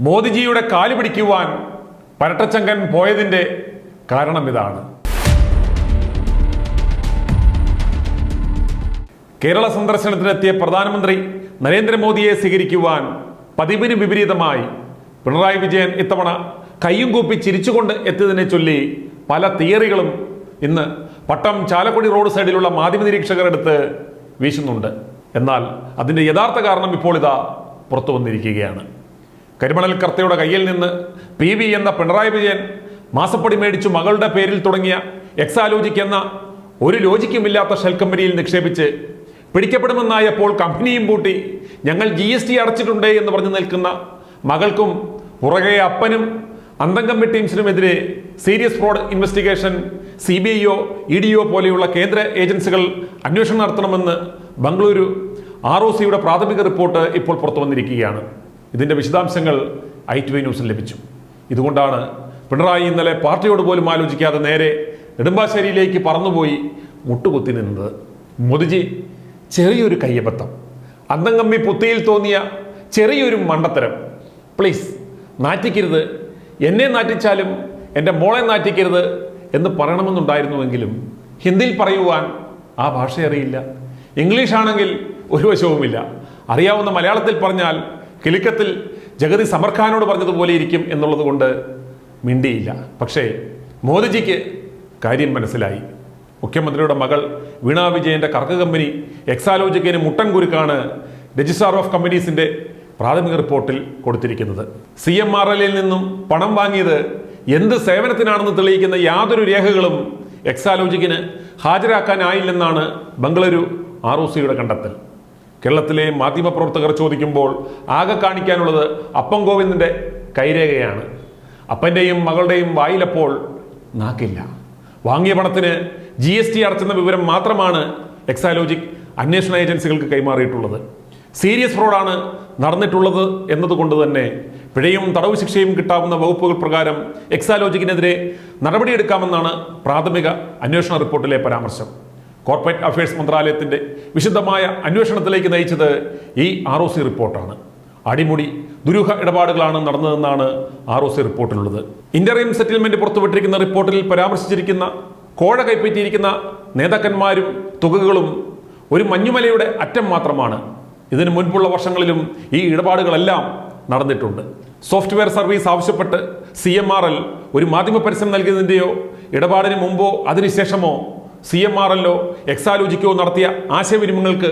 മോദിജിയുടെ കാല് പിടിക്കുവാൻ പരട്ടച്ചങ്കൻ പോയതിൻ്റെ കാരണം ഇതാണ്. കേരള സന്ദർശനത്തിനെത്തിയ പ്രധാനമന്ത്രി നരേന്ദ്രമോദിയെ സ്വീകരിക്കുവാൻ പതിവിന് വിപരീതമായി പിണറായി വിജയൻ ഇത്തവണ കയ്യും കൂപ്പി ചിരിച്ചുകൊണ്ട് എത്തിയതിനെ ചൊല്ലി പല തിയറികളും ഇന്ന് പട്ടം ചാലക്കുടി റോഡ് സൈഡിലുള്ള മാധ്യമ നിരീക്ഷകരെടുത്ത് വീശുന്നുണ്ട്. എന്നാൽ അതിൻ്റെ യഥാർത്ഥ കാരണം ഇപ്പോൾ ഇതാ പുറത്തു വന്നിരിക്കുകയാണ്. കരിമണൽ കർത്തയുടെ കയ്യിൽ നിന്ന് PV എന്ന പിണറായി വിജയൻ മാസപ്പടി മേടിച്ചു മകളുടെ പേരിൽ തുടങ്ങിയ എക്സാലോജിക് എന്ന ഒരു ലോജിക്കുമില്ലാത്ത ഷെൽ കമ്പനിയിൽ നിക്ഷേപിച്ച് പിടിക്കപ്പെടുമെന്നായപ്പോൾ കമ്പനിയും പൂട്ടി ഞങ്ങൾ GST അടച്ചിട്ടുണ്ട് എന്ന് പറഞ്ഞു നിൽക്കുന്ന മകൾക്കും പുറകെ അപ്പനും അന്തംകമ്പി ടീംസിനുമെതിരെ സീരിയസ് ഫ്രോഡ് ഇൻവെസ്റ്റിഗേഷൻ CBIയോ EDയോ പോലെയുള്ള കേന്ദ്ര ഏജൻസികൾ അന്വേഷണം നടത്തണമെന്ന് ബംഗളൂരു ROCയുടെ പ്രാഥമിക റിപ്പോർട്ട് ഇപ്പോൾ പുറത്തു വന്നിരിക്കുകയാണ്. ഇതിൻ്റെ വിശദാംശങ്ങൾ i2 ന്യൂസിൽ ലഭിച്ചു. ഇതുകൊണ്ടാണ് പിണറായി ഇന്നലെ പാർട്ടിയോട് പോലും ആലോചിക്കാതെ നേരെ നെടുമ്പാശ്ശേരിയിലേക്ക് പറന്നുപോയി മുട്ടുകുത്തി നിന്നത്. മോദിജി ചെറിയൊരു കയ്യബദ്ധം, അന്തംകമ്മി പുത്തിയിൽ തോന്നിയ ചെറിയൊരു മണ്ടത്തരം, പ്ലീസ് നാറ്റിക്കരുത്, എന്നെ നാറ്റിച്ചാലും എൻ്റെ മോളെ നാറ്റിക്കരുത് എന്ന് പറയണമെന്നുണ്ടായിരുന്നുവെങ്കിലും ഹിന്ദിയിൽ പറയുവാൻ ആ ഭാഷ അറിയില്ല. ഇംഗ്ലീഷ് ആണെങ്കിൽ ഒരു വശവുമില്ല. അറിയാവുന്ന മലയാളത്തിൽ പറഞ്ഞാൽ കിലുക്കത്തിൽ ജഗതി സമർ ഖാനോട് പറഞ്ഞതുപോലെ ഇരിക്കും എന്നുള്ളത് കൊണ്ട് മിണ്ടിയില്ല. പക്ഷേ മോദിജിക്ക് കാര്യം മനസ്സിലായി. മുഖ്യമന്ത്രിയുടെ മകൾ വീണ വിജയന്റെ കറക്ക് കമ്പനി എക്സാലോജിക്കിന് മുട്ടൻ കുരുക്കാണ് രജിസ്ട്രാർ ഓഫ് കമ്പനീസിന്റെ പ്രാഥമിക റിപ്പോർട്ടിൽ കൊടുത്തിരിക്കുന്നത്. CMRLൽ നിന്നും പണം വാങ്ങിയത് എന്ത് സേവനത്തിനാണെന്ന് തെളിയിക്കുന്ന യാതൊരു രേഖകളും എക്സാലോജിക്കിന് ഹാജരാക്കാനായില്ലെന്നാണ് ബംഗളൂരു ROCയുടെ കണ്ടെത്തൽ. കേരളത്തിലെ മാധ്യമപ്രവർത്തകർ ചോദിക്കുമ്പോൾ ആകെ കാണിക്കാനുള്ളത് അപ്പം ഗോവിന്ദന്റെ കൈരേഖയാണ്. അപ്പൻ്റെയും മകളുടെയും വായിലപ്പോൾ നാക്കില്ല. വാങ്ങിയ പണത്തിന് GST അടച്ചെന്ന വിവരം മാത്രമാണ് എക്സാലോജിക് അന്വേഷണ ഏജൻസികൾക്ക് കൈമാറിയിട്ടുള്ളത്. സീരിയസ് ഫ്രോഡാണ് നടന്നിട്ടുള്ളത് എന്നതുകൊണ്ട് തന്നെ പിഴയും തടവ് ശിക്ഷയും കിട്ടാവുന്ന വകുപ്പുകൾ പ്രകാരം എക്സാലോജിക്കിനെതിരെ നടപടിയെടുക്കാമെന്നാണ് പ്രാഥമിക അന്വേഷണ റിപ്പോർട്ടിലെ പരാമർശം. കോർപ്പറേറ്റ് അഫയേഴ്സ് മന്ത്രാലയത്തിന്റെ വിശദമായ അന്വേഷണത്തിലേക്ക് നയിച്ചത് ഈ ROC റിപ്പോർട്ടാണ്. അടിമുടി ദുരൂഹ ഇടപാടുകളാണ് നടന്നതെന്നാണ് ROC റിപ്പോർട്ടിലുള്ളത്. ഇന്ററിം സെറ്റിൽമെന്റ് പുറത്തുവിട്ടിരിക്കുന്ന റിപ്പോർട്ടിൽ പരാമർശിച്ചിരിക്കുന്ന കോഴ കൈപ്പറ്റിയിരിക്കുന്ന നേതാക്കന്മാരും തുകകളും ഒരു മഞ്ഞുമലയുടെ അറ്റം മാത്രമാണ്. ഇതിനു മുൻപുള്ള വർഷങ്ങളിലും ഈ ഇടപാടുകളെല്ലാം നടന്നിട്ടുണ്ട്. സോഫ്റ്റ്വെയർ സർവീസ് ആവശ്യപ്പെട്ട് CMRL ഒരു മാധ്യമ പരസ്യം നൽകിയതിൻ്റെയോ ഇടപാടിന് മുമ്പോ അതിനുശേഷമോ CMRLോ എക്സാലോജിക്കോ നടത്തിയ ആശയവിനിമയങ്ങൾക്ക്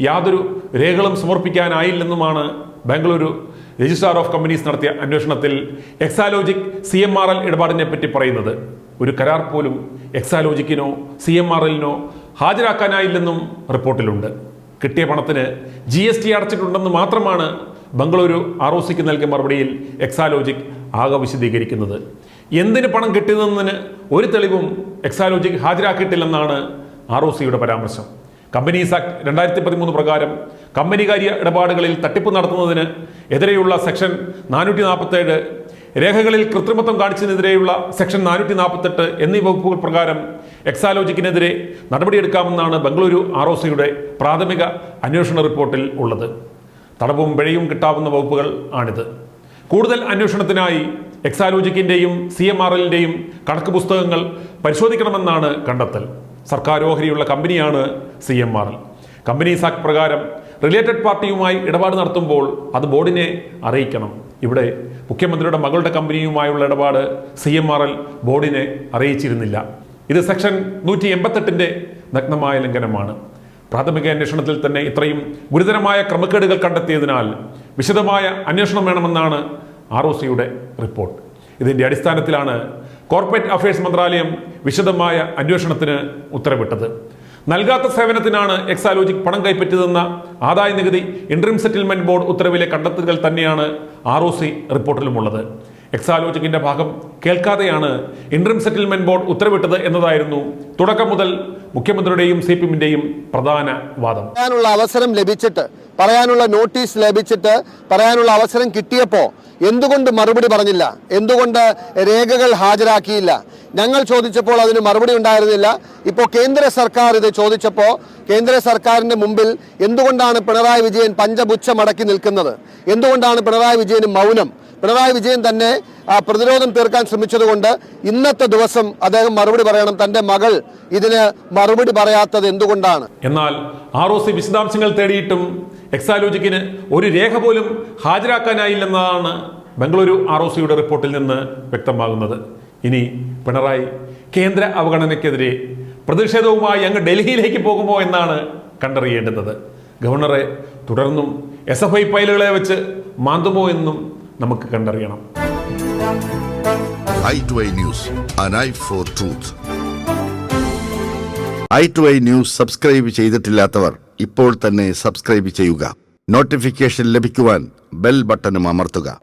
യാതൊരു രേഖകളും സമർപ്പിക്കാനായില്ലെന്നുമാണ് ബാംഗ്ലൂരു രജിസ്ട്രാർ ഓഫ് കമ്പനീസ് നടത്തിയ അന്വേഷണത്തിൽ എക്സാലോജിക് CMRL ഇടപാടിനെ പറ്റി പറയുന്നത്. ഒരു കരാർ പോലും എക്സാലോജിക്കിനോ CMRLനോ ഹാജരാക്കാനായില്ലെന്നും റിപ്പോർട്ടിലുണ്ട്. കിട്ടിയ പണത്തിന് GST അടച്ചിട്ടുണ്ടെന്ന് മാത്രമാണ് ബംഗളൂരു ROCക്ക് നൽകിയ മറുപടിയിൽ എക്സാലോജിക് ആകെ വിശദീകരിക്കുന്നത്. എന്തിന് പണം കിട്ടിയതെന്നതിന് ഒരു തെളിവും എക്സാലോജിക് ഹാജരാക്കിയിട്ടില്ലെന്നാണ് ROCയുടെ പരാമർശം. കമ്പനീസ് ആക്ട് 2013 പ്രകാരം കമ്പനികാര്യ ഇടപാടുകളിൽ തട്ടിപ്പ് നടത്തുന്നതിന് എതിരെയുള്ള സെക്ഷൻ 447, രേഖകളിൽ കൃത്രിമത്വം കാണിച്ചതിനെതിരെയുള്ള സെക്ഷൻ 448 എന്നീ വകുപ്പുകൾ പ്രകാരം എക്സാലോജിക്കിനെതിരെ നടപടിയെടുക്കാമെന്നാണ് ബംഗളൂരു ROCയുടെ പ്രാഥമിക അന്വേഷണ റിപ്പോർട്ടിൽ ഉള്ളത്. തടവും പിഴയും കിട്ടാവുന്ന വകുപ്പുകൾ ആണിത്. കൂടുതൽ അന്വേഷണത്തിനായി എക്സാലോജിക്കിൻ്റെയും CMRLൻ്റെയും കണക്ക് പുസ്തകങ്ങൾ പരിശോധിക്കണമെന്നാണ് കണ്ടെത്തൽ. സർക്കാർ ഓഹരിയുള്ള കമ്പനിയാണ് CMRL. കമ്പനീസ് ആക്ട് പ്രകാരം റിലേറ്റഡ് പാർട്ടിയുമായി ഇടപാട് നടത്തുമ്പോൾ അത് ബോർഡിനെ അറിയിക്കണം. ഇവിടെ മുഖ്യമന്ത്രിയുടെ മകളുടെ കമ്പനിയുമായുള്ള ഇടപാട് CMRL ബോർഡിനെ അറിയിച്ചിരുന്നില്ല. ഇത് സെക്ഷൻ 188ന്റെ നഗ്നമായ ലംഘനമാണ്. പ്രാഥമിക അന്വേഷണത്തിൽ തന്നെ ഇത്രയും ഗുരുതരമായ ക്രമക്കേടുകൾ കണ്ടെത്തിയതിനാൽ വിശദമായ അന്വേഷണം വേണമെന്നാണ് ROCയുടെ റിപ്പോർട്ട്. ഇതിൻ്റെ അടിസ്ഥാനത്തിലാണ് കോർപ്പറേറ്റ് അഫയേഴ്സ് മന്ത്രാലയം വിശദമായ അന്വേഷണത്തിന് ഉത്തരവിട്ടത്. നൽകാത്ത സേവനത്തിനാണ് എക്സാലോജിക് പണം കൈപ്പറ്റിയതെന്ന ആദായ നികുതി ഇന്ററിം സെറ്റിൽമെന്റ് ബോർഡ് ഉത്തരവിലെ കണ്ടെത്തലുകൾ തന്നെയാണ് ROC റിപ്പോർട്ടിലുമുള്ളത്. എക്സാലോജിക്കിന്റെ ഭാഗം കേൾക്കാതെയാണ് ഇന്ററിം സെറ്റിൽമെന്റ് ബോർഡ് ഉത്തരവിട്ടത് എന്നതായിരുന്നു തുടക്കം മുതൽ മുഖ്യമന്ത്രിയുടെയും CPMന്റെയും പ്രധാന വാദം. പറയാനുള്ള അവസരം ലഭിച്ചിട്ട്, പറയാനുള്ള നോട്ടീസ് ലഭിച്ചിട്ട്, പറയാനുള്ള അവസരം കിട്ടിയപ്പോൾ എന്തുകൊണ്ട് മറുപടി പറഞ്ഞില്ല? എന്തുകൊണ്ട് രേഖകൾ ഹാജരാക്കിയില്ല? ഞങ്ങൾ ചോദിച്ചപ്പോൾ അതിന് മറുപടി ഉണ്ടായിരുന്നില്ല. ഇപ്പോൾ കേന്ദ്ര സർക്കാർ ഇത് ചോദിച്ചപ്പോൾ കേന്ദ്ര സർക്കാരിന്റെ മുമ്പിൽ എന്തുകൊണ്ടാണ് പിണറായി വിജയൻ പഞ്ചപുച്ഛം അടക്കി നിൽക്കുന്നത്? എന്തുകൊണ്ടാണ് പിണറായി വിജയന് മൗനം? പിണറായി വിജയൻ തന്നെ പ്രതിരോധം തീർക്കാൻ ശ്രമിച്ചതുകൊണ്ട് ഇന്നത്തെ ദിവസം അദ്ദേഹം മറുപടി പറയണം. തന്റെ മകൾ ഇതിന് മറുപടി പറയാത്തത് എന്തുകൊണ്ടാണ്? എന്നാൽ ROC വിശദാംശങ്ങൾ തേടിയിട്ടും എക്സാലോജിക്കിന് ഒരു രേഖ പോലും ഹാജരാക്കാനായില്ലെന്നാണ് ബംഗളൂരു ROCയുടെ റിപ്പോർട്ടിൽ നിന്ന് വ്യക്തമാകുന്നത്. ഇനി പിണറായി കേന്ദ്ര അവഗണനയ്ക്കെതിരെ പ്രതിഷേധവുമായി അങ്ങ് ഡൽഹിയിലേക്ക് പോകുമോ എന്നാണ് കണ്ടറിയേണ്ടുന്നത്. ഗവർണറെ തുടർന്നും SFI ഫയലുകളെ വെച്ച് മാന്തുമോ എന്നും നമുക്ക് കണ്ടറിയണം. i2i News, an eye for truth. i2i News subscribe ചെയ്തിട്ടില്ലാത്തവർ ഇപ്പോൾ തന്നെ സബ്സ്ക്രൈബ് ചെയ്യുക. നോട്ടിഫിക്കേഷൻ ലഭിക്കുവാൻ ബെൽ ബട്ടണും അമർത്തുക.